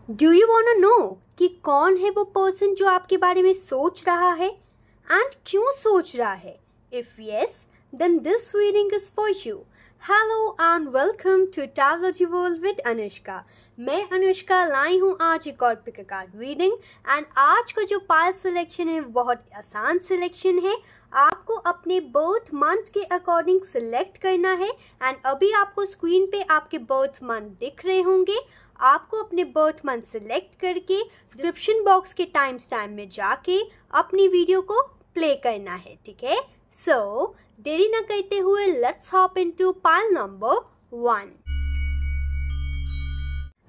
Do you want to know कि कौन है वो पर्सन जो आपके बारे में सोच रहा है एंड क्यों सोच रहा है? If yes, then this reading is for you. Hello and welcome to tarology world with Anushka. मैं अनुष्का लाई हूँ आज एक और पिक कार्ड रीडिंग एंड आज का जो पाइल सिलेक्शन है बहुत आसान सिलेक्शन है। आपको अपने बर्थ मंथ के अकॉर्डिंग सिलेक्ट करना है एंड अभी आपको स्क्रीन पे आपके बर्थ मंथ दिख रहे होंगे। आपको अपने बर्थ मंथ सिलेक्ट करके डिस्क्रिप्शन बॉक्स के टाइम स्टैम्प में जाके अपनी वीडियो को प्ले करना है, ठीक है? सो देरी ना करते हुए let's hop into pile number 1।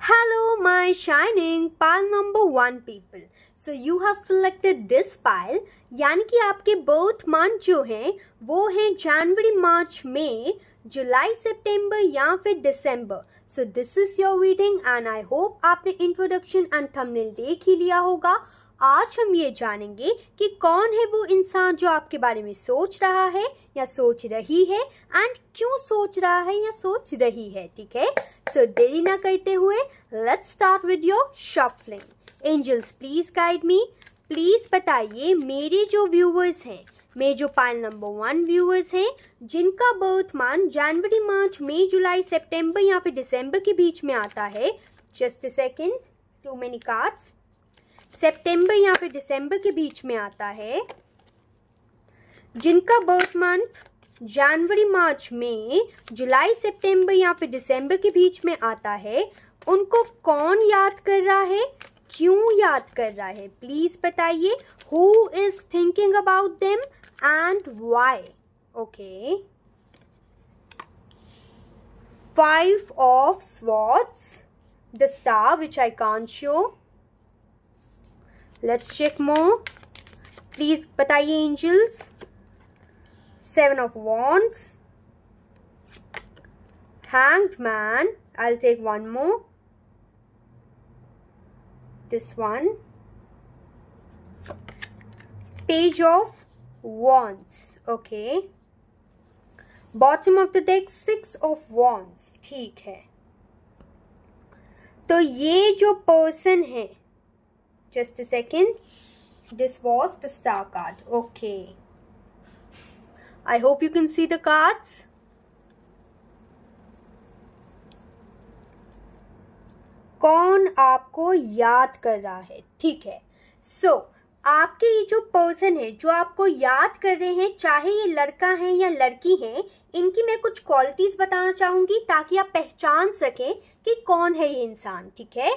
Hello my shining pile number 1 people. So you have selected this pile, यानी कि आपके both month जो हैं वो हैं जनवरी, मार्च, मई, जुलाई, सितंबर या फिर दिसंबर। So this is your reading and I hope आपने introduction and thumbnail देख ही लिया होगा। आज हम ये जानेंगे कि कौन है वो इंसान जो आपके बारे में सोच रहा है या सोच रही है एंड क्यों सोच रहा है या सोच रही है, ठीक है? सो देरी ना करते हुए let's start with your shuffling. Angels please guide me. Please बताइए मेरे जो व्यूअर्स हैं, मेरे जो पाइल नंबर 1 व्यूअर्स हैं जिनका बर्थ मंथ जनवरी, मार्च, मई, जुलाई, सितंबर या फिर दिसंबर के बीच में आता है। Just a second, too many cards. सितंबर या फिर दिसंबर के बीच में आता है, जिनका बर्थ मंथ जनवरी, मार्च, मई, जुलाई, सितंबर या फिर दिसंबर के बीच में आता है, उनको कौन याद कर रहा है, क्यों याद कर रहा है? प्लीज बताइए। Who is thinking about them and why? Okay, 5 of swords, the star which I can't show. Let's check more. Please बताइए angels. 7 of wands, hanged man. I'll take one more. This one. Page of wands. Okay. Bottom of the deck 6 of wands. ठीक है। तो ये जो person है, just a second, this was the star card. Okay, I hope you can see the cards. कौन आपको याद कर रहा है? ठीक है। सो आपके ये जो पर्सन है जो आपको याद कर रहे हैं, चाहे ये लड़का है या लड़की है, इनकी मैं कुछ क्वालिटीज बताना चाहूंगी ताकि आप पहचान सकें कि कौन है ये इंसान, ठीक है?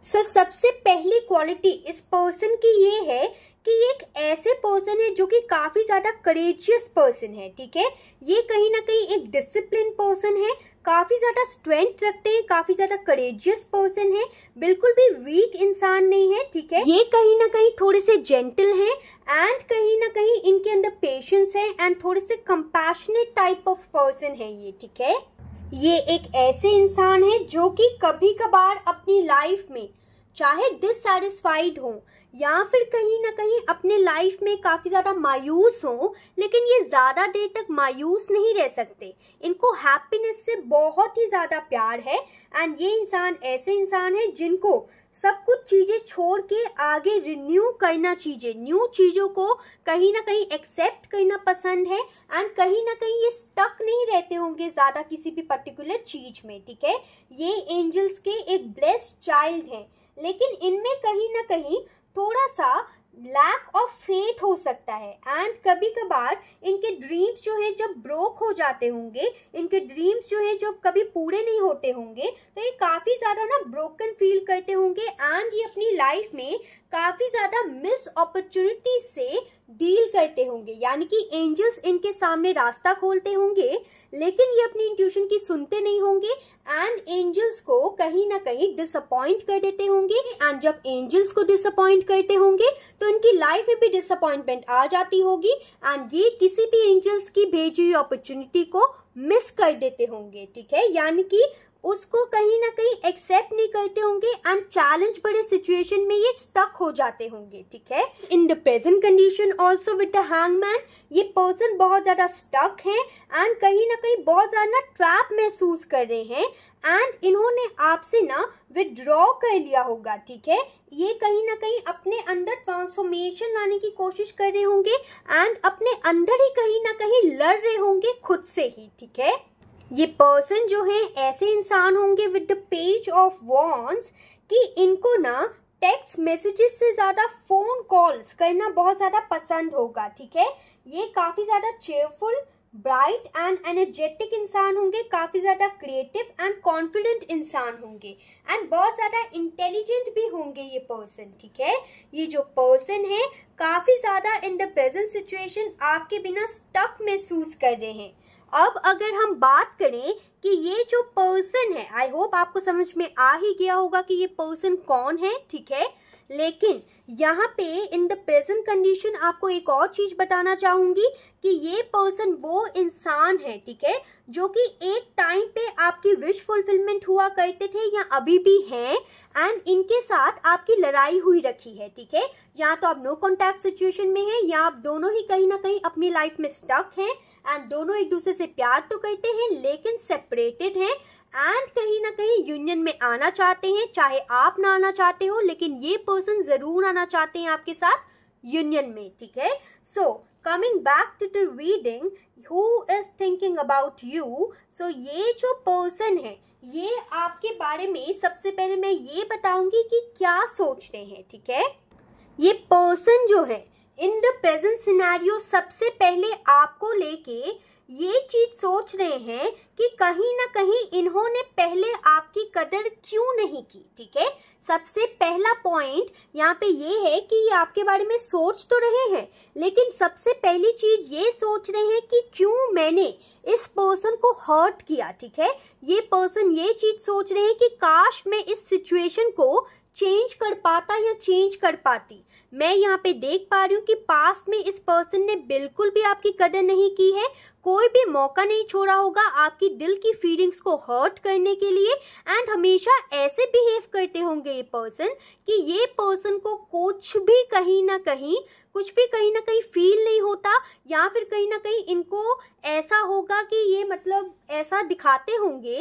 सो सबसे पहली क्वालिटी इस पर्सन की ये है कि ये एक ऐसे पर्सन है जो कि काफी ज्यादा करेजियस पर्सन है, ठीक है? ये कहीं ना कहीं एक डिसिप्लिन पर्सन है, काफी ज्यादा स्ट्रेंथ रखते हैं, काफी ज्यादा करेजियस पर्सन है, बिल्कुल भी वीक इंसान नहीं है, ठीक है? ये कहीं ना कहीं थोड़े से जेंटल हैं एंड कहीं ना कहीं इनके अंदर पेशेंस है एंड थोड़े से कंपैशनेट टाइप ऑफ पर्सन है ये, ठीक है? ये एक ऐसे इंसान है जो कि कभी कभार अपनी लाइफ में चाहे डिससैटिस्फाइड हो या फिर कहीं ना कहीं अपने लाइफ में काफी ज्यादा मायूस हो, लेकिन ये ज्यादा देर तक मायूस नहीं रह सकते। इनको हैप्पीनेस से बहुत ही ज्यादा प्यार है एंड ये इंसान ऐसे इंसान है जिनको सब कुछ चीजें छोड़ के आगे रिन्यू करना, न्यू चीजों को कहीं ना कहीं एक्सेप्ट करना पसंद है एंड कहीं ना कहीं ये स्टक नहीं रहते होंगे ज्यादा किसी भी पर्टिकुलर चीज में, ठीक है? ये एंजल्स के एक ब्लेस्ड चाइल्ड हैं, लेकिन इनमें कहीं ना कहीं थोड़ा सा लैक ऑफ फेथ हो सकता है एंड कभी कभार इनके ड्रीम्स जो है जब ब्रोक हो जाते होंगे, इनके ड्रीम्स जो है जब कभी पूरे नहीं होते होंगे, तो ये काफी ज्यादा ना ब्रोकन फील करते होंगे एंड ये अपनी लाइफ में काफी ज्यादा मिस अपॉर्चुनिटी से डील करते होंगे। यानी कि एंजल्स इनके सामने रास्ता खोलते होंगे लेकिन ये अपनी इंट्यूशन की सुनते नहीं होंगे एंड एंजल्स को कहीं ना कहीं डिसअपॉइंट कर देते होंगे एंड जब एंजल्स को डिसअपॉइंट करते होंगे तो इनकी लाइफ में भी डिसअपॉइंटमेंट आ जाती होगी एंड ये किसी भी एंजल्स की भेजी हुई अपॉर्चुनिटी को मिस कर देते होंगे, ठीक है? यानी कि उसको कहीं ना कहीं एक्सेप्ट नहीं करते होंगे एंड चैलेंज बड़े सिचुएशन में ये स्टक हो जाते होंगे, ठीक है। In the present condition also with the hangman, ये पर्सन बहुत ज्यादा स्टक है एंड कहीं ना कहीं बहुत ज्यादा ट्रैप महसूस कर रहे हैं एंड इन्होंने आपसे ना विड्रॉ कर लिया होगा, ठीक है। ये कहीं ना कहीं अपने अंदर ट्रांसफॉर्मेशन लाने की कोशिश कर रहे होंगे एंड अपने अंदर ही कहीं ना कहीं लड़ रहे होंगे खुद से ही, ठीक है। ये पर्सन जो है ऐसे इंसान होंगे with the page of wands कि इनको ना टेक्स्ट मैसेजेस से ज्यादा फोन कॉल्स करना बहुत ज्यादा पसंद होगा, ठीक है। ये काफी ज्यादा चेयरफुल, ब्राइट एंड एनर्जेटिक इंसान होंगे, काफी ज्यादा क्रिएटिव एंड कॉन्फिडेंट इंसान होंगे एंड बहुत ज्यादा इंटेलिजेंट भी होंगे ये पर्सन, ठीक है। ये जो पर्सन है काफी ज्यादा इन द प्रेजेंट सिचुएशन आपके बिना स्टक महसूस कर रहे हैं। अब अगर हम बात करें कि ये जो पर्सन है, आई होप आपको समझ में आ ही गया होगा कि ये पर्सन कौन है, ठीक है। लेकिन यहाँ पे इन द प्रेजेंट कंडीशन आपको एक और चीज बताना चाहूंगी कि ये पर्सन वो इंसान है, ठीक है, जो कि एक टाइम पे आपकी विश फुलफिलमेंट हुआ करते थे या अभी भी हैं एंड इनके साथ आपकी लड़ाई हुई रखी है, ठीक है। या तो आप नो कॉन्टैक्ट सिचुएशन में हैं या आप दोनों ही कहीं ना कहीं अपनी लाइफ में स्टक हैं एंड दोनों एक दूसरे से प्यार तो करते हैं लेकिन सेपरेटेड हैं एंड कहीं ना कहीं यूनियन में आना चाहते हैं, चाहे आप ना आना चाहते हो लेकिन ये पर्सन जरूर आना चाहते हैं आपके साथ यूनियन में, ठीक है। So coming back to the reading, who is thinking about you. So ये जो पर्सन है ये आपके बारे में सबसे पहले मैं ये बताऊंगी कि क्या सोच रहे हैं, ठीक है। ये पर्सन जो है इन द प्रेजेंट सिनेरियो सबसे पहले आपको लेके ये चीज सोच रहे हैं कि कहीं ना कहीं इन्होंने पहले आपकी कदर क्यों नहीं की, ठीक है। सबसे पहला पॉइंट यहाँ पे ये है कि ये आपके बारे में सोच तो रहे हैं लेकिन सबसे पहली चीज ये सोच रहे हैं कि क्यों मैंने इस पर्सन को हर्ट किया, ठीक है। ये पर्सन ये चीज सोच रहे हैं कि काश मैं इस सिचुएशन को चेंज कर पाता या चेंज कर पाती। मैं यहाँ पे देख पा रही हूँ कि पास्ट में इस पर्सन ने बिल्कुल भी आपकी कदर नहीं की है, कोई भी मौका नहीं छोड़ा होगा आपकी दिल की फीलिंग्स को हर्ट करने के लिए एंड हमेशा ऐसे बिहेव करते होंगे ये पर्सन कि ये पर्सन को कुछ भी कहीं ना कहीं फील नहीं होता या फिर कहीं ना कहीं इनको ऐसा होगा कि ये मतलब ऐसा दिखाते होंगे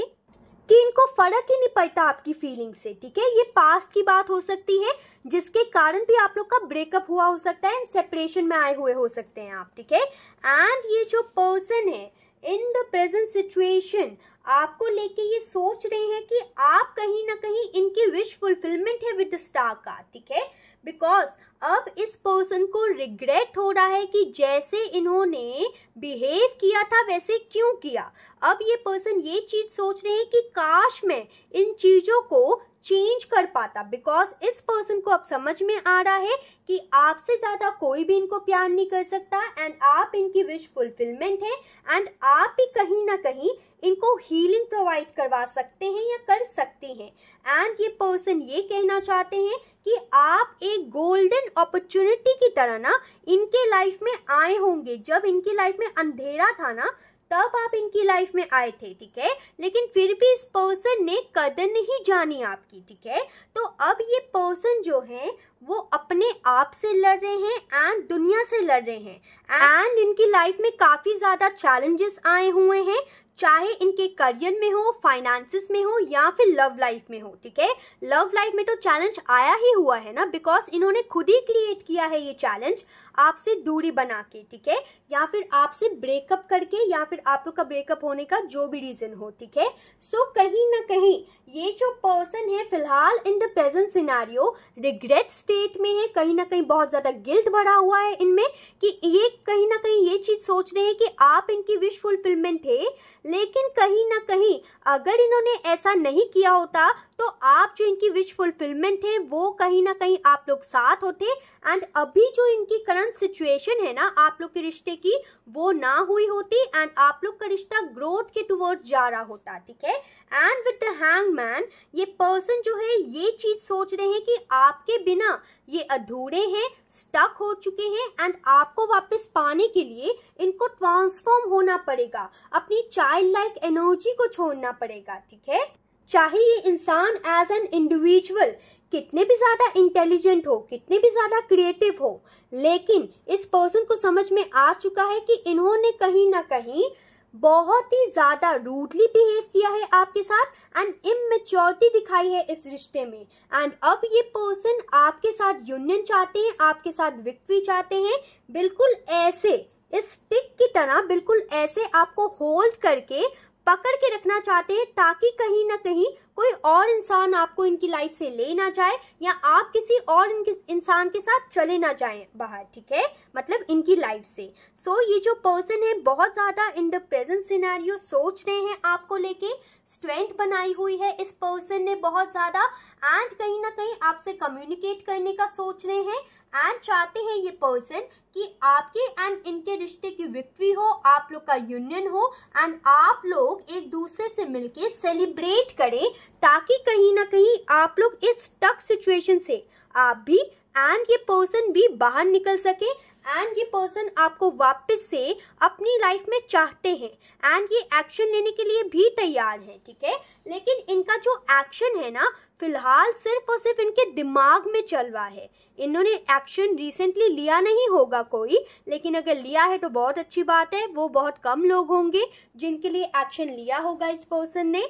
कि इनको फर्क ही नहीं पड़ता आपकी फीलिंग से, ठीक है। ये पास्ट की बात हो सकती है जिसके कारण भी आप लोग का ब्रेकअप हुआ हो सकता है, सेपरेशन में आए हुए हो सकते हैं आप, ठीक है। एंड ये जो पर्सन है इन द प्रेजेंट सिचुएशन आपको लेके ये सोच रहे हैं कि आप कहीं ना कहीं इनकी विश फुलफिलमेंट है विद द स्टार कार्ड, ठीक है। बिकॉज अब इस पर्सन को रिग्रेट हो रहा है कि जैसे इन्होंने बिहेव किया था वैसे क्यों किया। अब ये पर्सन ये चीज सोच रहे हैं कि काश मैं इन चीजों को चेंज कर पाता, बिकॉज इस पर्सन को अब समझ में आ रहा है कि आपसे ज्यादा कोई भी इनको प्यार नहीं कर सकता एंड आप इनकी विश फुलफिलमेंट है एंड आप ही कहीं ना कहीं इनको हीलिंग प्रोवाइड करवा सकते हैं या कर सकते हैं। एंड ये पर्सन ये कहना चाहते हैं कि आप एक गोल्डन अपॉर्चुनिटी की तरह ना इनके लाइफ में आए होंगे। जब इनकी लाइफ में अंधेरा था ना तब आप इनकी लाइफ में आए थे, ठीक है, लेकिन फिर भी इस पर्सन ने कदर नहीं जानी आपकी, ठीक है। तो अब ये पर्सन जो है वो अपने आप से लड़ रहे हैं एंड दुनिया से लड़ रहे हैं एंड इनकी लाइफ में काफी ज्यादा चैलेंजेस आए हुए हैं, चाहे इनके करियर में हो, फाइनेंसिस में हो या फिर लव लाइफ में हो, ठीक है। लव लाइफ में तो चैलेंज आया ही हुआ है ना, बिकॉज इन्होंने खुद ही क्रिएट किया है ये चैलेंज आपसे दूरी बना के, ठीक है, या फिर आपसे ब्रेकअप करके या फिर आप लोग का ब्रेकअप होने का जो भी रीजन हो, ठीक है। सो कहीं ना कहीं ये जो पर्सन है फिलहाल in the present scenario regret state में है, कहीं ना कहीं बहुत ज्यादा गिल्ट भरा हुआ है इनमें कि ये कहीं ना कहीं ये चीज सोच रहे हैं कि आप इनकी विश फुलफिलमेंट थे, लेकिन कहीं ना कहीं अगर इन्होंने ऐसा नहीं किया होता तो आप जो इनकी विश फुलफिलमेंट है वो कहीं ना कहीं आप लोग साथ होते एंड अभी जो इनकी करंट सिचुएशन है ना आप लोग के रिश्ते की वो ना हुई होती एंड आप लोग का रिश्ता ग्रोथ के टुवर्ड्स जा रहा होता, ठीक है। एंड विद द हैंगमैन ये पर्सन जो है ये चीज सोच रहे हैं कि आपके बिना ये अधूरे हैं, स्टक हो चुके हैं एंड आपको वापस पाने के लिए इनको ट्रांसफॉर्म होना पड़ेगा, अपनी चाइल्ड लाइक एनर्जी को छोड़ना पड़ेगा, ठीक है। चाहे ये इंसान एज एन इंडिविजुअल कितने भी ज्यादा इंटेलिजेंट हो, कितने भी ज्यादा क्रिएटिव हो, लेकिन इस पर्सन को समझ में आ चुका है कि इन्होंने कहीं ना कहीं बहुत ही ज्यादा रूडली बिहेव किया है आपके साथ एंड इमेच्योरिटी दिखाई है इस रिश्ते में। एंड अब ये पर्सन आपके साथ यूनियन चाहते हैं, आपके साथ विक्ट्री चाहते हैं, बिल्कुल ऐसे इस स्टिक की तरह, बिल्कुल ऐसे आपको होल्ड करके पकड़ के रखना चाहते हैं ताकि कहीं ना कहीं कोई और इंसान आपको इनकी लाइफ से ले ना जाए या आप किसी और इंसान के साथ चले ना जाएं बाहर, ठीक है, मतलब इनकी लाइफ से। सो ये जो पर्सन है बहुत ज्यादा इन द प्रेजेंट सिनेरियो सोच रहे हैं आपको लेके, स्ट्रेंथ बनाई हुई है इस पर्सन ने बहुत ज्यादा, एंड कहीं ना कहीं आपसे कम्युनिकेट करने का सोच रहे हैं एंड चाहते हैं ये पर्सन कि आपके एंड इनके रिश्ते की विक्ट्री हो, आप लोग का यूनियन हो एंड आप लोग एक दूसरे से मिलके सेलिब्रेट करें ताकि कहीं ना कहीं आप लोग इस स्टक सिचुएशन से आप भी एंड ये पर्सन भी बाहर निकल सके एंड ये पर्सन आपको वापस से अपनी लाइफ में चाहते हैं एंड ये एक्शन लेने के लिए भी तैयार है, ठीक है। लेकिन इनका जो एक्शन है ना फिलहाल सिर्फ और सिर्फ इनके दिमाग में चल रहा है। इन्होंने एक्शन रिसेंटली लिया नहीं होगा कोई, लेकिन अगर लिया है तो बहुत अच्छी बात है। वो बहुत कम लोग होंगे जिनके लिए एक्शन लिया होगा इस पर्सन ने,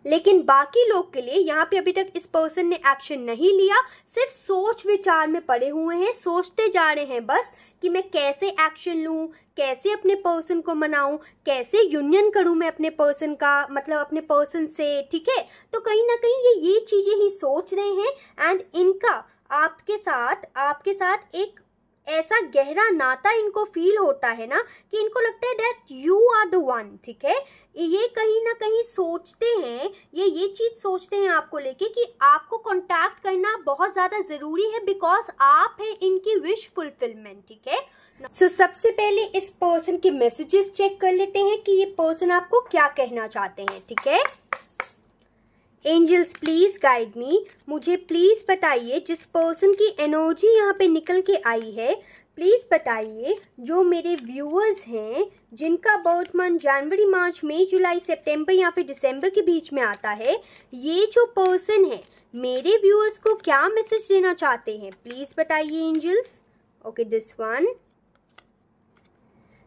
लेकिन बाकी लोग के लिए यहाँ पे अभी तक इस पर्सन ने एक्शन नहीं लिया, सिर्फ सोच विचार में पड़े हुए हैं, सोचते जा रहे हैं बस कि मैं कैसे एक्शन लूं, कैसे अपने पर्सन को मनाऊं, कैसे यूनियन करूं मैं अपने पर्सन का, मतलब अपने पर्सन से, ठीक है। तो कहीं ना कहीं ये चीजें ही सोच रहे हैं एंड इनका आपके साथ एक ऐसा गहरा नाता इनको फील होता है ना कि इनको लगता है that you are the one, ठीक है। ये कहीं ना कहीं सोचते हैं, ये चीज सोचते हैं आपको लेके कि आपको कांटेक्ट करना बहुत ज्यादा जरूरी है बिकॉज आप है इनकी विश फुलफिलमेंट, ठीक है। सो सबसे पहले इस पर्सन के मैसेजेस चेक कर लेते हैं कि ये पर्सन आपको क्या कहना चाहते हैं, ठीक है। एंजल्स प्लीज गाइड मी, मुझे प्लीज बताइए जिस पर्सन की एनर्जी यहाँ पे निकल के आई है, प्लीज बताइए जो मेरे व्यूअर्स हैं जिनका बर्थ मंथ जनवरी, मार्च, मई, जुलाई, सितंबर या फिर दिसंबर के बीच में आता है, ये जो पर्सन है मेरे व्यूअर्स को क्या मैसेज देना चाहते हैं, प्लीज बताइए angels. Okay, this one,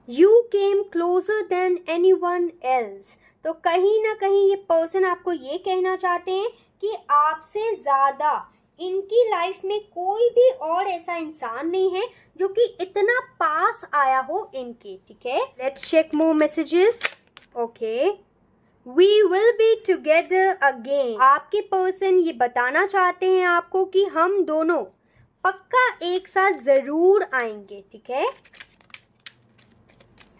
you came closer than anyone else. तो कहीं ना कहीं ये पर्सन आपको ये कहना चाहते हैं कि आपसे ज्यादा इनकी लाइफ में कोई भी और ऐसा इंसान नहीं है जो कि इतना पास आया हो इनके, ठीक है। Let's check more messages. Okay, we will be together again. आपके पर्सन ये बताना चाहते हैं आपको कि हम दोनों पक्का एक साथ जरूर आएंगे, ठीक है।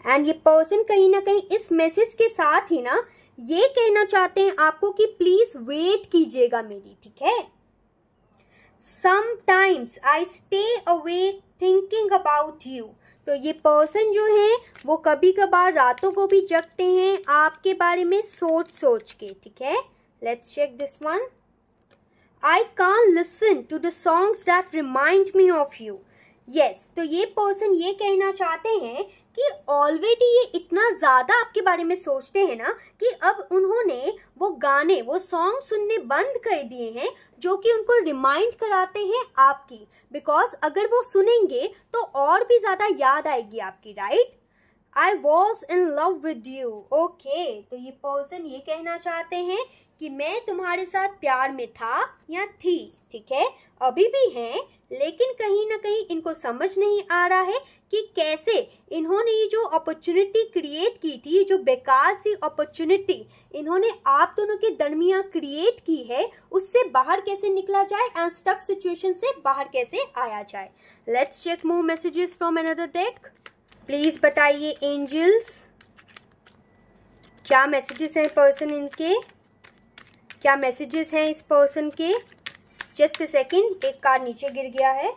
एंड ये पर्सन कहीं ना कहीं इस मैसेज के साथ ही ना ये कहना चाहते हैं आपको कि प्लीज वेट कीजिएगा मेरी, ठीक है। Sometimes I stay awake thinking about you. तो ये पर्सन जो है वो कभी कभार रातों को भी जगते हैं आपके बारे में सोच के, ठीक है। Let's check this one, I can't listen to the songs that remind me of you. Yes, तो ये पर्सन ये कहना चाहते हैं कि ऑलरेडी ये इतना ज्यादा आपके बारे में सोचते हैं ना कि अब उन्होंने वो गाने, वो सॉन्ग सुनने बंद कर दिए हैं जो कि उनको रिमाइंड कराते हैं आपकी, बिकॉज अगर वो सुनेंगे तो और भी ज्यादा याद आएगी आपकी, right. I was in love with you. Okay, तो ये पर्सन ये कहना चाहते हैं कि मैं तुम्हारे साथ प्यार में था या थी, ठीक है, अभी भी हैं, लेकिन कहीं ना कहीं इनको समझ नहीं आ रहा है कि कैसे इन्होंने ये जो अपॉर्चुनिटी क्रिएट की थी, जो बेकार सी अपॉर्चुनिटी इन्होंने आप दोनों के दरमियान क्रिएट की है, उससे बाहर कैसे निकला जाए एंड स्टक सिचुएशन से बाहर कैसे आया जाए। Let's check more messages from another deck. Please बताइए एंजल्स क्या मैसेजेस हैं पर्सन इनके, क्या मैसेजेस हैं इस पर्सन के। जस्ट अ सेकेंड, एक कार्ड नीचे गिर गया है।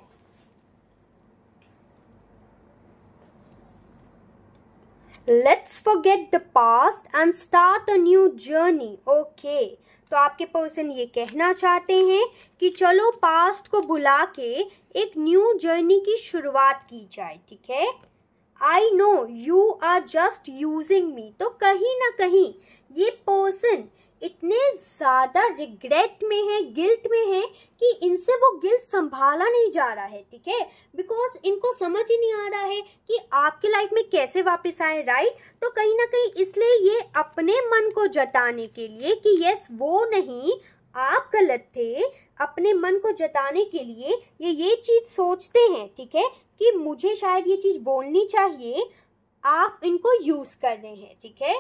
Let's forget the past and start a new journey. Okay, तो आपके पर्सन ये कहना चाहते हैं कि चलो पास्ट को भुला के एक न्यू जर्नी की शुरुआत की जाए, ठीक है। I know you are just using me. तो कहीं ना कहीं ये पर्सन इतने ज़्यादा रिग्रेट में है, गिल्ट में है कि इनसे वो गिल्ट संभाला नहीं जा रहा है, ठीक है, बिकॉज इनको समझ ही नहीं आ रहा है कि आपकी लाइफ में कैसे वापस आए, राइट। तो कहीं ना कहीं इसलिए ये अपने मन को जताने के लिए कि यस वो नहीं, आप गलत थे, अपने मन को जताने के लिए ये चीज़ सोचते हैं, ठीक है, कि मुझे शायद ये चीज़ बोलनी चाहिए, आप इनको यूज़ कर रहे हैं, ठीक है।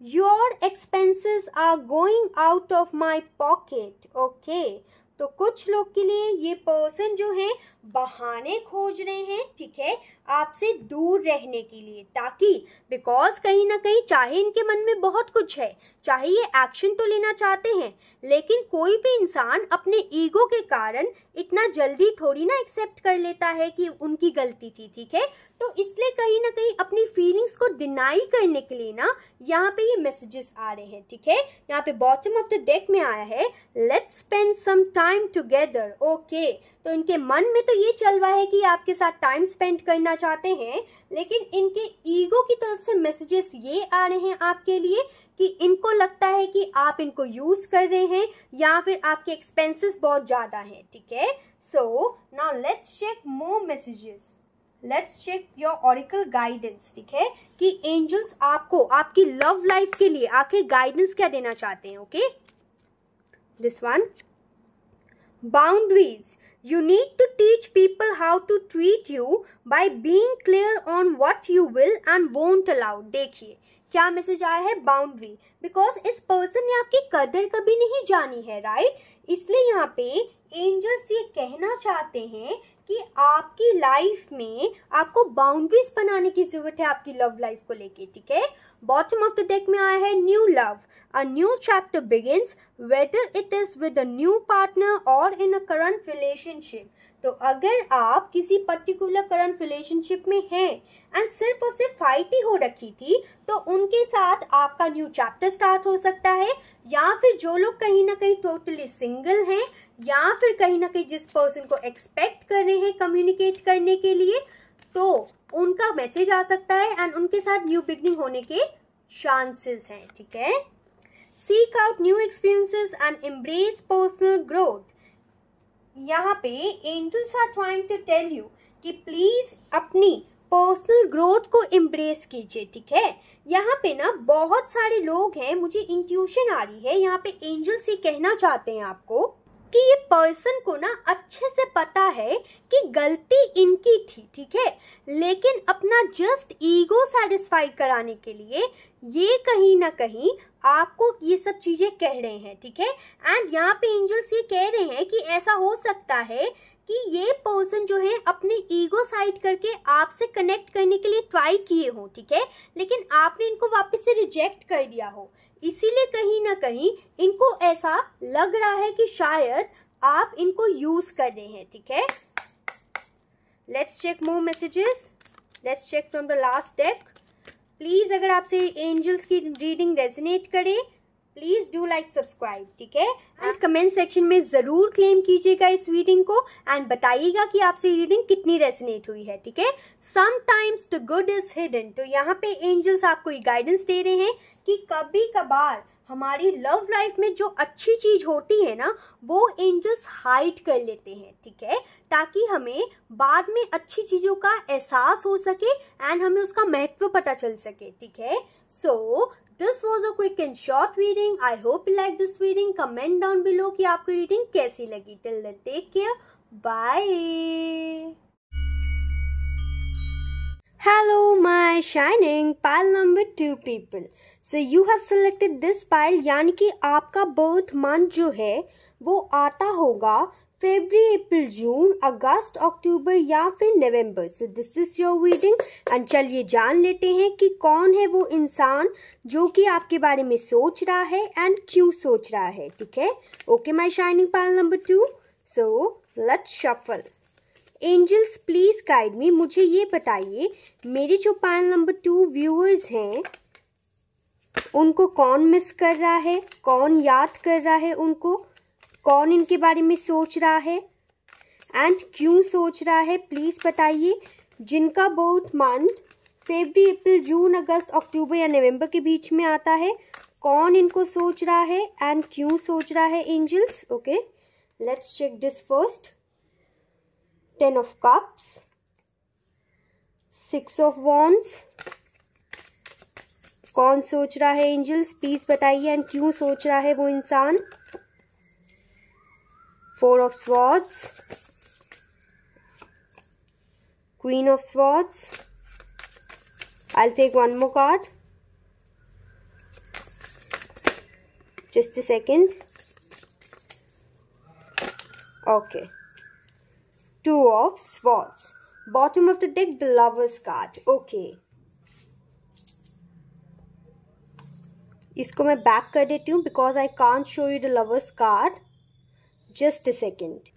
Your expenses are going out of my pocket, okay। तो कुछ लोग के लिए ये पर्सन जो है बहाने खोज रहे हैं, ठीक है, आपसे दूर रहने के लिए, ताकि बिकॉज कहीं ना कहीं चाहे इनके मन में बहुत कुछ है, चाहे ये एक्शन तो लेना चाहते हैं, लेकिन कोई भी इंसान अपने ईगो के कारण इतना जल्दी थोड़ी ना एक्सेप्ट कर लेता है कि उनकी गलती थी, ठीक है। तो इसलिए कहीं ना कहीं अपनी फीलिंग्स को डिनाई करने के लिए ना यहाँ पे ये मैसेजेस आ रहे हैं, ठीक है। यहाँ पे बॉटम ऑफ द डेक में आया है let's spend some time together, okay. तो इनके मन में तो ये चल रहा है कि आपके साथ टाइम स्पेंड करना चाहते हैं, लेकिन इनके ईगो की तरफ से मैसेजेस ये आ रहे हैं आपके लिए कि इनको लगता है कि आप इनको यूज कर रहे हैं या फिर आपके एक्सपेंसेस बहुत ज्यादा हैं, ठीक है। So now let's check more messages, let's check your oracle guidance, ठीक है, कि एंजल्स आपको आपकी लव लाइफ के लिए आखिर गाइडेंस क्या देना चाहते हैं, okay. This one, boundaries, you need to teach people how to treat you by being clear on what you will and won't allow। देखिए क्या मैसेज आया है, बाउंड्री, बिकॉज इस पर्सन ने आपकी कदर कभी नहीं जानी है, राइट। इसलिए यहाँ पे एंजल्स ये कहना चाहते हैं कि आपकी लाइफ में आपको बाउंड्रीज बनाने की जरूरत है आपकी लव लाइफ को लेके, ठीक है। बॉटम ऑफ द डेक में आया है new love, a new chapter begins whether it is with a new partner और इन अ करंट रिलेशनशिप। तो अगर आप किसी पर्टिकुलर करंट रिलेशनशिप में हैं एंड सिर्फ और सिर्फ फाइट ही हो रखी थी, तो उनके साथ आपका न्यू चैप्टर स्टार्ट हो सकता है, या फिर जो लोग कहीं ना कहीं टोटली सिंगल हैं, या फिर कहीं ना कहीं जिस पर्सन को एक्सपेक्ट कर रहे हैं कम्युनिकेट करने के लिए, तो उनका मैसेज आ सकता है एंड उनके साथ न्यू बिगनिंग होने के चांसेस हैं, ठीक है। Seek out new experiences and embrace personal growth. यहाँ पे angels are trying to tell you कि प्लीज अपनी पर्सनल ग्रोथ को एम्ब्रेस कीजिए, ठीक है। यहाँ पे ना बहुत सारे लोग हैं, मुझे इंट्यूशन आ रही है, यहाँ पे एंजल्स ये कहना चाहते हैं आपको कि ये पर्सन को ना अच्छे से पता है कि गलती इनकी थी, ठीक है, लेकिन अपना जस्ट ईगो सेटिस्फाई कराने के लिए ये कहीं ना कहीं आपको ये सब चीजें कह रहे हैं, ठीक है। एंड यहाँ पे एंजल्स ये कह रहे हैं कि ऐसा हो सकता है कि ये पर्सन जो है अपने ईगो साइड करके आपसे कनेक्ट करने के लिए ट्राई किए हो, ठीक है, लेकिन आपने इनको वापस से रिजेक्ट कर दिया हो, इसीलिए कहीं ना कहीं इनको ऐसा लग रहा है कि शायद आप इनको यूज कर रहे हैं, ठीक है। Let's check more messages, let's check from the last deck. Please अगर आपसे एंजल्स की रीडिंग रेजोनेट करे, प्लीज डू लाइक सब्सक्राइब, ठीक है, एंड कमेंट सेक्शन में जरूर क्लेम कीजिएगा इस रीडिंग को एंड बताइएगा कि आपसे रीडिंग कितनी रेजोनेट हुई है, ठीक है। Sometimes the good is hidden. तो यहाँ पे एंजल्स आपको ये गाइडेंस दे रहे हैं कि कभी कभार हमारी लव लाइफ में जो अच्छी चीज होती है ना, वो एंजल्स हाइड कर लेते हैं, ठीक है, ताकि हमें बाद में अच्छी चीजों का एहसास हो सके एंड हमें उसका महत्व पता चल सके, ठीक है। So this was a quick and short reading. I hope you like this reading. Comment down below कि आपको रीडिंग कैसी लगी। Till then take care, bye. Hello my shining pile number 2 people. So you have selected this pile, यानी कि आपका birth month जो है वो आता होगा फरवरी, अप्रैल, जून, अगस्त, अक्टूबर या फिर नवंबर। So this is your reading and चलिए जान लेते हैं कि कौन है वो इंसान जो कि आपके बारे में सोच रहा है एंड क्यों सोच रहा है, ठीक है। Okay my shining pile number 2, so let's shuffle. Angels please guide me, मुझे ये बताइए मेरे जो पाइल नंबर 2 व्यूअर्स हैं उनको कौन मिस कर रहा है, कौन याद कर रहा है उनको, कौन इनके बारे में सोच रहा है एंड क्यों सोच रहा है, प्लीज बताइए। जिनका बर्थ मंथ फरवरी, अप्रैल, जून, अगस्त, अक्टूबर या नवंबर के बीच में आता है, कौन इनको सोच रहा है एंड क्यों सोच रहा है angels? Okay, let's check this first. 10 of cups, 6 of wands. कौन सोच रहा है एंजल्स? प्लीज बताइए एंड क्यों सोच रहा है वो इंसान? 4 of swords, Queen of swords. I'll take one more card. Just a second. Okay. 2 of swords. Bottom of the deck, the Lovers card. Okay. इसको मैं बैक कर देती हूँ because I can't show you the Lovers card. Just a second.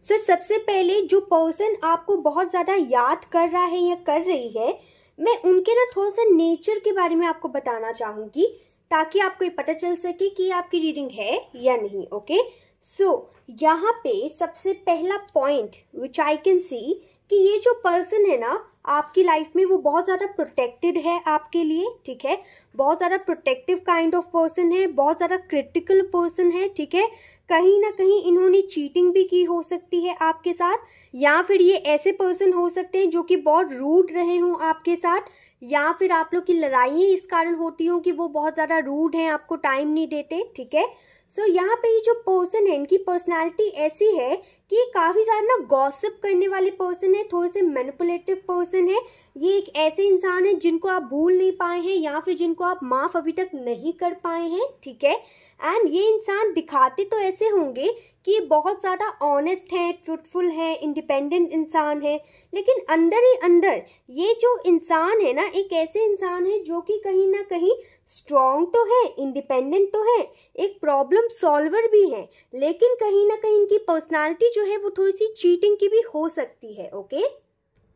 So सबसे पहले जो person आपको बहुत ज़्यादा याद कर रहा है या कर रही है, मैं उनके ना थोड़ा सा नेचर के बारे में आपको बताना चाहूँगी ताकि आपको ये पता चल सके कि आपकी रीडिंग है या नहीं. ओके, सो यहाँ पे सबसे पहला point which I can see कि ये जो पर्सन है ना आपकी लाइफ में, वो बहुत ज़्यादा प्रोटेक्टेड है आपके लिए. ठीक है, बहुत ज़्यादा प्रोटेक्टिव काइंड ऑफ पर्सन है, बहुत ज़्यादा क्रिटिकल पर्सन है. ठीक है, कहीं ना कहीं इन्होंने चीटिंग भी की हो सकती है आपके साथ, या फिर ये ऐसे पर्सन हो सकते हैं जो कि बहुत रूड रहे हों आपके साथ, या फिर आप लोग की लड़ाइयाँ इस कारण होती हों कि वो बहुत ज़्यादा रूड हैं, आपको टाइम नहीं देते. ठीक है, सो यहाँ पे ये जो पर्सन है इनकी पर्सनालिटी ऐसी है कि ये काफ़ी ज़्यादा ना गॉसिप करने वाले पर्सन है, थोड़े से मैनिपुलेटिव पर्सन है. ये एक ऐसे इंसान है जिनको आप भूल नहीं पाए हैं या फिर जिनको आप माफ़ अभी तक नहीं कर पाए हैं. ठीक है, एंड ये इंसान दिखाते तो ऐसे होंगे कि ये बहुत ज़्यादा ऑनेस्ट है, ट्रूथफुल है, इंडिपेंडेंट इंसान है, लेकिन अंदर ही अंदर ये जो इंसान है ना एक ऐसे इंसान है जो कि कहीं ना कहीं स्ट्रॉन्ग तो है, इंडिपेंडेंट तो है, एक प्रॉब्लम सॉल्वर भी है, लेकिन कहीं ना कहीं इनकी पर्सनालिटी जो है वो थोड़ी सी चीटिंग की भी हो सकती है. ओके,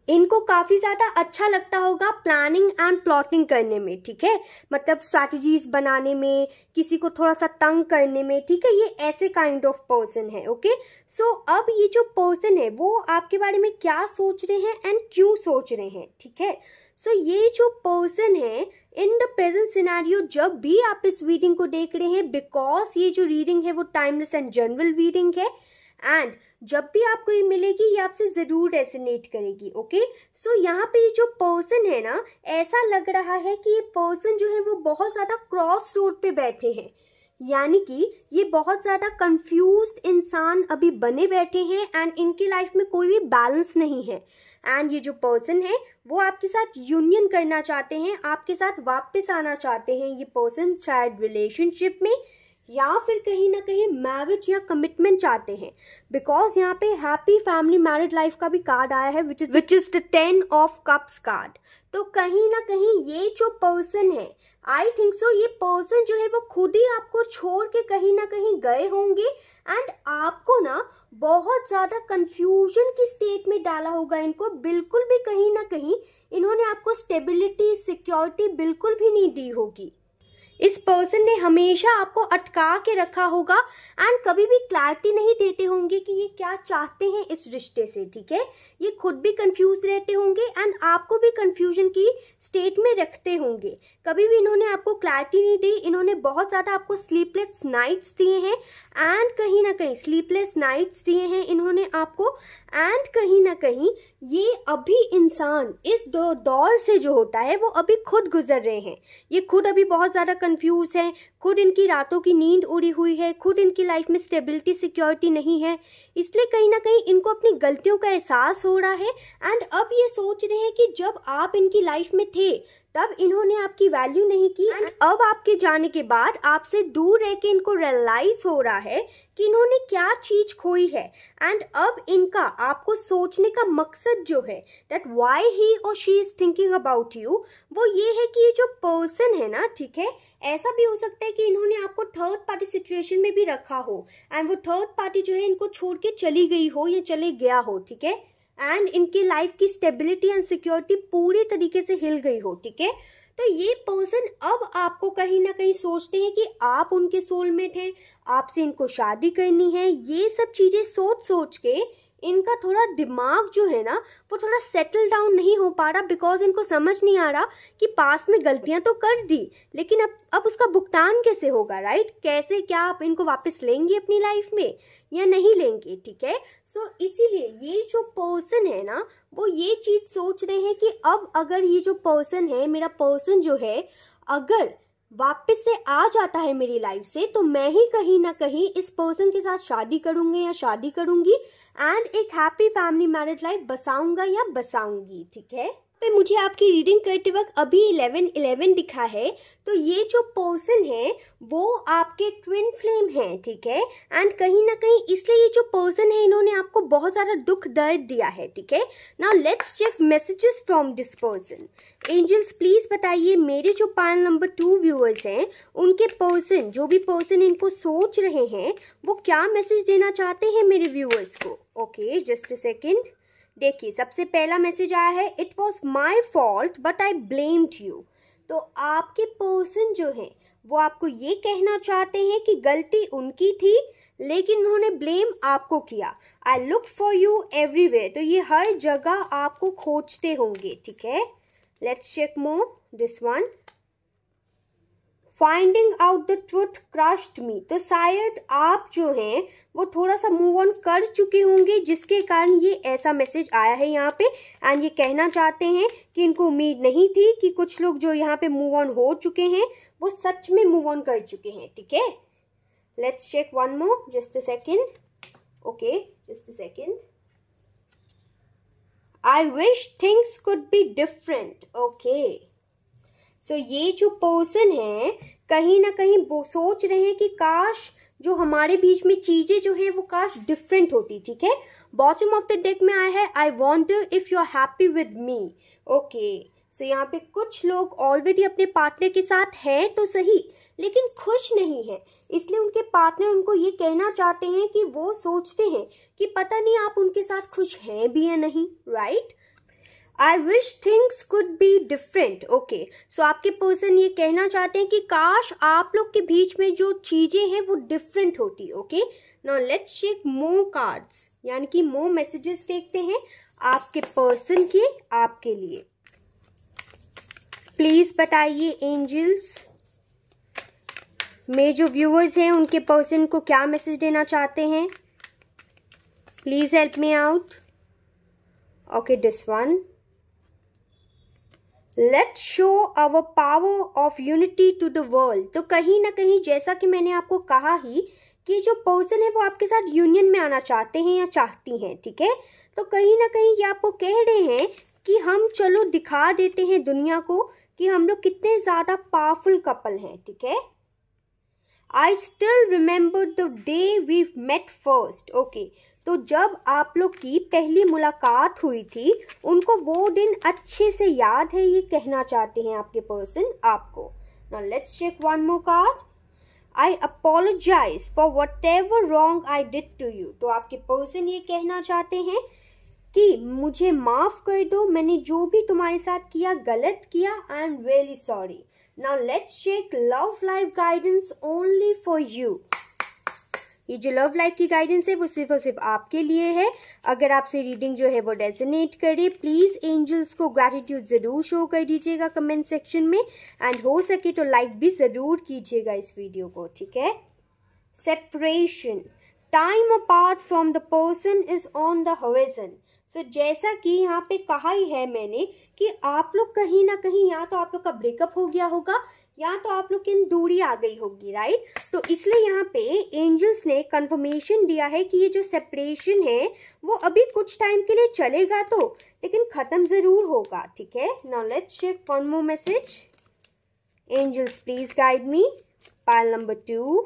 इनको काफ़ी ज़्यादा अच्छा लगता होगा प्लानिंग एंड प्लॉटिंग करने में. ठीक है, मतलब स्ट्रैटेजीज बनाने में, किसी को थोड़ा सा तंग करने में. ठीक है, ये ऐसे काइंड ऑफ पर्सन है. ओके, सो अब ये जो पर्सन है वो आपके बारे में क्या सोच रहे हैं एंड क्यों सोच रहे हैं. ठीक है, सो ये जो पर्सन है इन द प्रेजेंट सिनेरियो, जब भी आप इस रीडिंग को देख रहे हैं, बिकॉज ये जो रीडिंग है वो टाइमलेस एंड जनरल रीडिंग है, एंड जब भी आपको ये मिलेगी ये आपसे ज़रूर रेजोनेट करेगी. ओके, सो यहाँ पे ये जो पर्सन है ना, ऐसा लग रहा है कि ये पर्सन जो है वो बहुत ज़्यादा क्रॉस रोड पे बैठे हैं, यानी कि ये बहुत ज़्यादा कंफ्यूज्ड इंसान अभी बने बैठे हैं एंड इनकी लाइफ में कोई भी बैलेंस नहीं है. एंड ये जो पर्सन है वो आपके साथ यूनियन करना चाहते हैं, आपके साथ वापस आना चाहते हैं. ये पर्सन शायद रिलेशनशिप में या फिर कहीं ना कहीं मैरिज या कमिटमेंट चाहते हैं, बिकॉज यहाँ पे हैप्पी फैमिली मैरिड लाइफ का भी कार्ड आया है which is the 10 of cups card. तो कहीं ना कहीं ये जो पर्सन है, आई थिंक सो ये पर्सन जो है वो खुद ही आपको छोड़ के कहीं ना कहीं गए होंगे एंड आपको ना बहुत ज़्यादा कंफ्यूजन की स्टेट में डाला होगा. इनको बिल्कुल भी कहीं ना कहीं इन्होंने आपको स्टेबिलिटी, सिक्योरिटी बिल्कुल भी नहीं दी होगी. इस पर्सन ने हमेशा आपको अटका के रखा होगा एंड कभी भी क्लैरिटी नहीं देते होंगे कि ये क्या चाहते हैं इस रिश्ते से. ठीक है, ये खुद भी कंफ्यूज रहते होंगे एंड आपको भी कंफ्यूजन की स्टेट में रखते होंगे. कभी भी इन्होंने आपको क्लैरिटी नहीं दी, इन्होंने बहुत ज़्यादा आपको स्लीपलेस नाइट्स दिए हैं एंड कहीं ना कहीं स्लीपलेस नाइट्स दिए हैं इन्होंने आपको. एंड कहीं ना कहीं ये अभी इंसान इस दौर से जो होता है वो अभी खुद गुजर रहे हैं. ये खुद अभी बहुत ज़्यादा कंफ्यूज हैं, खुद इनकी रातों की नींद उड़ी हुई है, खुद इनकी लाइफ में स्टेबिलिटी, सिक्योरिटी नहीं है, इसलिए कहीं ना कहीं इनको अपनी गलतियों का एहसास हो रहा है. एंड अब ये सोच रहे हैं कि जब आप इनकी लाइफ में थे तब इन्होंने आपकी वैल्यू नहीं की एंड अब आपके जाने के बाद आपसे दूर रह के इनको रियलाइज हो रहा है कि इन्होंने क्या चीज खोई है. एंड अब इनका आपको सोचने का मकसद जो है, दैट व्हाई ही और she is thinking about you, वो ये है कि ये जो पर्सन है ना, ठीक है, ऐसा भी हो सकता है कि इन्होंने आपको थर्ड पार्टी सिचुएशन में भी रखा हो एंड वो थर्ड पार्टी जो है इनको छोड़ के चली गई हो या चले गया हो. ठीक है, एंड इनकी लाइफ की स्टेबिलिटी एंड सिक्योरिटी पूरी तरीके से हिल गई हो. ठीक है, तो ये पर्सन अब आपको कहीं ना कहीं सोचते हैं कि आप उनके सोलमेट हैं, आपसे इनको शादी करनी है. ये सब चीजें सोच सोच के इनका थोड़ा दिमाग जो है ना वो थोड़ा सेटल डाउन नहीं हो पा रहा, बिकॉज इनको समझ नहीं आ रहा कि पास्ट में गलतियां तो कर दी, लेकिन अब उसका भुगतान कैसे होगा, राइट? कैसे, क्या आप इनको वापस लेंगे अपनी लाइफ में या नहीं लेंगे, ठीक है? सो इसीलिए ये जो पर्सन है ना वो ये चीज सोच रहे हैं कि अब अगर ये जो पर्सन है, मेरा पर्सन जो है, अगर वापस से आ जाता है मेरी लाइफ से, तो मैं ही कहीं ना कहीं इस पर्सन के साथ शादी करूंगी या शादी करूंगी एंड एक हैप्पी फैमिली मैरिड लाइफ बसाऊंगा या बसाऊंगी, ठीक है? पे मुझे आपकी रीडिंग करते वक्त अभी 11 दिखा है, तो ये जो पर्सन है वो आपके ट्विन फ्लेम है, ठीक है? एंड कहीं ना कहीं इसलिए ये जो पर्सन है इन्होंने आपको बहुत ज़्यादा दुख दर्द दिया है, ठीक है? Now let's check messages from this person. Angels please बताइए मेरे जो पाइल नंबर 2 व्यूअर्स हैं उनके पर्सन, जो भी पर्सन इनको सोच रहे हैं, वो क्या मैसेज देना चाहते हैं मेरे व्यूअर्स को। Okay, just a second. देखिए, सबसे पहला मैसेज आया है, it was my fault but I blamed you. तो आपके पर्सन जो है वो आपको ये कहना चाहते हैं कि गलती उनकी थी लेकिन उन्होंने ब्लेम आपको किया। I look for you everywhere, तो ये हर जगह आपको खोजते होंगे, ठीक है? Let's check more this one. Finding out the truth crushed me, तो शायद आप जो हैं वो थोड़ा सा मूव ऑन कर चुके होंगे जिसके कारण ये ऐसा मैसेज आया है यहाँ पे। एंड ये कहना चाहते हैं कि इनको उम्मीद नहीं थी कि कुछ लोग जो यहाँ पे मूव ऑन हो चुके हैं वो सच में मूव ऑन कर चुके हैं, ठीक है? Let's check one more, just a second. Okay, just a second. I wish things could be different. Okay, so ये जो पर्सन है कहीं ना कहीं वो सोच रहे हैं कि काश जो हमारे बीच में चीजें जो है वो काश डिफरेंट होती, ठीक है? बॉटम ऑफ द डेक में आया है, I wonder if you are happy with me. Okay, so यहाँ पे कुछ लोग ऑलरेडी अपने पार्टनर के साथ हैं तो सही, लेकिन खुश नहीं है, इसलिए उनके पार्टनर उनको ये कहना चाहते हैं कि वो सोचते हैं कि पता नहीं आप उनके साथ खुश हैं भी या नहीं, right? I wish things could be different. Okay, so आपके पर्सन ये कहना चाहते हैं कि काश आप लोग के बीच में जो चीजें हैं वो डिफरेंट होती। Okay, now let's check more cards, यानी कि मोर मैसेजेस देखते हैं आपके पर्सन के आपके लिए। प्लीज बताइए एंजल्स मेरे जो व्यूअर्स हैं उनके पर्सन को क्या मैसेज देना चाहते हैं। Please help me out. Okay, this one, let's show our power of unity to the world. तो कहीं ना कहीं जैसा कि मैंने आपको कहा ही कि जो पर्सन है वो आपके साथ यूनियन में आना चाहते हैं या चाहती हैं, ठीक है? तो कहीं ना कहीं ये आपको कह रहे हैं कि हम चलो दिखा देते हैं दुनिया को कि हम लोग कितने ज्यादा पावरफुल कपल हैं, ठीक है? I still remember the day we met first. Okay, तो जब आप लोग की पहली मुलाकात हुई थी उनको वो दिन अच्छे से याद है, ये कहना चाहते हैं आपके पर्सन आपको। Now let's check one more card. I apologize for whatever wrong I did to you. तो आपके पर्सन ये कहना चाहते हैं कि मुझे माफ कर दो, मैंने जो भी तुम्हारे साथ किया गलत किया, I am really sorry. Now let's check love life guidance only for you. ये जो लव लाइफ की गाइडेंस है वो सिर्फ और सिर्फ आपके लिए है। अगर आपसे रीडिंग जो है वो रेजोनेट करे, प्लीज एंजल्स को ग्रैटिट्यूड जरूर शो कर दीजिएगा कमेंट सेक्शन में, एंड हो सके तो लाइक भी जरूर कीजिएगा इस वीडियो को, ठीक है? Separation, time apart from the person is on the horizon. So जैसा कि यहाँ पे कहा ही है मैंने कि आप लोग कहीं ना कहीं या तो आप लोग का ब्रेकअप हो गया होगा या तो आप लोग की दूरी आ गई होगी, राइट? तो इसलिए यहाँ पे एंजल्स ने कंफर्मेशन दिया है कि ये जो सेपरेशन है वो अभी कुछ टाइम के लिए चलेगा तो, लेकिन खत्म जरूर होगा, ठीक है? Now let's check one more message. Angels please guide me, pile number 2।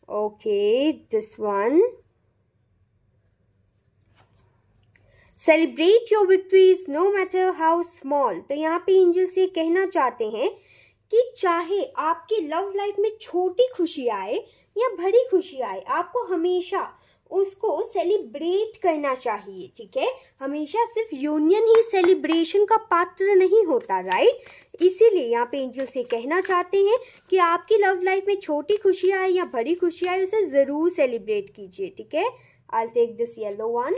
Okay, this one, celebrate your victories no matter how small. तो यहाँ पे एंजल्स ये कहना चाहते हैं कि चाहे आपकी लव लाइफ में छोटी खुशी आए या बड़ी खुशी आए, आपको हमेशा उसको सेलिब्रेट करना चाहिए, ठीक है? हमेशा सिर्फ यूनियन ही सेलिब्रेशन का पात्र नहीं होता, राइट? इसीलिए यहाँ पे एंजल से कहना चाहते हैं कि आपकी लव लाइफ में छोटी खुशी आए या बड़ी खुशी आए उसे जरूर सेलिब्रेट कीजिए, ठीक है? I'll take this yellow one.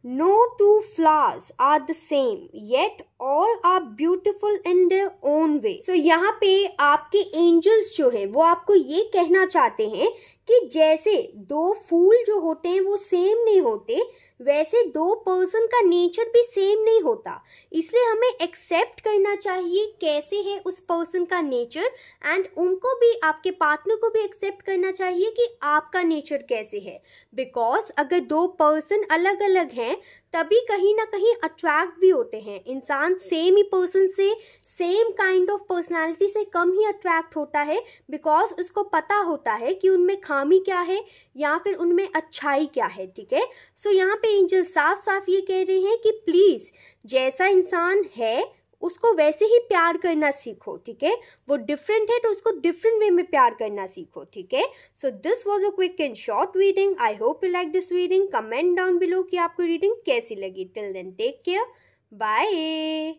No two flowers are the same, yet all are beautiful in their own way. So यहाँ पे आपके एंजल्स जो हैं वो आपको ये कहना चाहते हैं कि जैसे दो फूल जो होते हैं वो सेम नहीं होते, वैसे दो पर्सन का नेचर भी सेम नहीं होता. इसलिए हमें एक्सेप्ट करना चाहिए कैसे है उस पर्सन का नेचर, एंड उनको भी, आपके पार्टनर को भी एक्सेप्ट करना चाहिए कि आपका नेचर कैसे है. बिकॉज अगर दो पर्सन अलग अलग हैं तभी कहीं ना कहीं अट्रैक्ट भी होते हैं. इंसान सेम ही पर्सन से, सेम काइंड ऑफ पर्सनालिटी से कम ही अट्रैक्ट होता है, बिकॉज उसको पता होता है कि उनमें खामी क्या है या फिर उनमें अच्छाई क्या है. ठीक है. सो यहाँ पे एंजल साफ साफ ये कह रहे हैं कि प्लीज जैसा इंसान है उसको वैसे ही प्यार करना सीखो. ठीक है. वो डिफरेंट है तो उसको डिफरेंट वे में प्यार करना सीखो. ठीक है. So this was a quick and short reading. I hope you like this reading. Comment down below कि आपको रीडिंग कैसी लगी. Till then take care. Bye.